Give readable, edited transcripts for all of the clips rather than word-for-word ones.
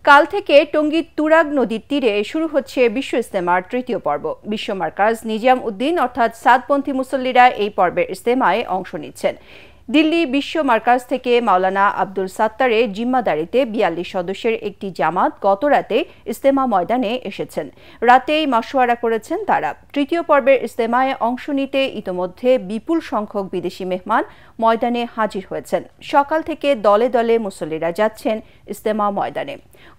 কাল থেকে টঙ্গীর তুরাগ নদীর তীরে শুরু হচ্ছে বিশ্ব ইজতেমার তৃতীয় পর্ব। বিশ্ব মার্কাজ নিজাম উদ্দিন অর্থাৎ সাদপন্থী মুসল্লিরা এই পর্বের ইজতেমায় অংশ নিচ্ছেন। দিল্লি বিশ্ব মার্কাজ থেকে মাওলানা আব্দুল সাত্তারের জিম্মাদারিতে ৪২ সদস্যের একটি জামাত গতরাতে ইজতেমা ময়দানে এসেছেন। রাতেই মাশওয়ারা করেছেন তারা। তৃতীয় পর্বের ইজতেমায় অংশ নিতে ইতোমধ্যে বিপুল সংখ্যক বিদেশি মেহমান ময়দানে হাজির হয়েছেন। সকাল থেকে দলে দলে মুসল্লিরা যাচ্ছেন ইজতেমা ময়দানে।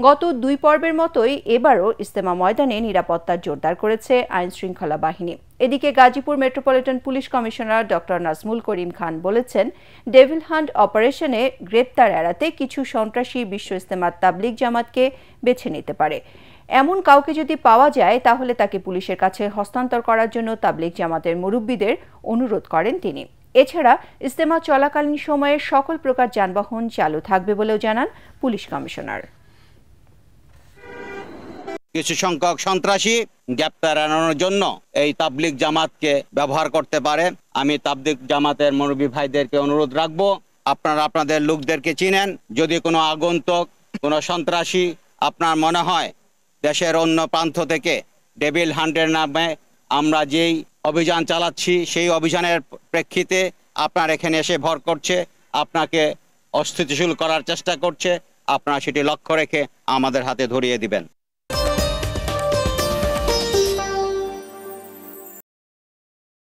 গত দুই পর্বের মতোই এবারও ইজতেমা ময়দানে নিরাপত্তা জোরদার করেছে আইনশৃঙ্খলা বাহিনী। এদিকে Gazipur metropolitan police commissioner doctor Nazmul Karim Khan বলেছেন, ডেভিল হান্ট অপারেশনে গ্রেপ্তার এড়াতে কিছু সন্ত্রাসী বিশ্ব ইজতেমার তাবলিগ জামাতকে বেছে নিতে পারে। এমন কাউকে যদি পাওয়া যায় তাহলে তাকে পুলিশের কাছে হস্তান্তর করার জন্য তাবলিগ জামাতের মুরব্বীদের অনুরোধ করেন তিনি। এছাড়া ইজতেমা চলাকালীন সময়ে সকল প্রকার যানবাহন চালু থাকবে বলেও জানান পুলিশ কমিশনার। কিছু সংখ্যক সন্ত্রাসী গ্রেপ্তার এড়ানোর জন্য এই তাবলিগ জামাতকে ব্যবহার করতে পারে। আমি তাবলিগ জামাতের মুরব্বী ভাইদেরকে অনুরোধ রাখবো, আপনারা আপনাদের লোকদেরকে চিনেন। যদি কোনো আগন্তুক কোনো সন্ত্রাসী আপনার মনে হয় দেশের অন্য প্রান্ত থেকে ডেভিল হান্টের নামে আমরা যেই অভিযান চালাচ্ছি সেই অভিযানের প্রেক্ষিতে আপনার এখানে এসে ভর করছে, আপনাকে অস্থিতিশীল করার চেষ্টা করছে, আপনারা সেটি লক্ষ্য রেখে আমাদের হাতে ধরিয়ে দিবেন।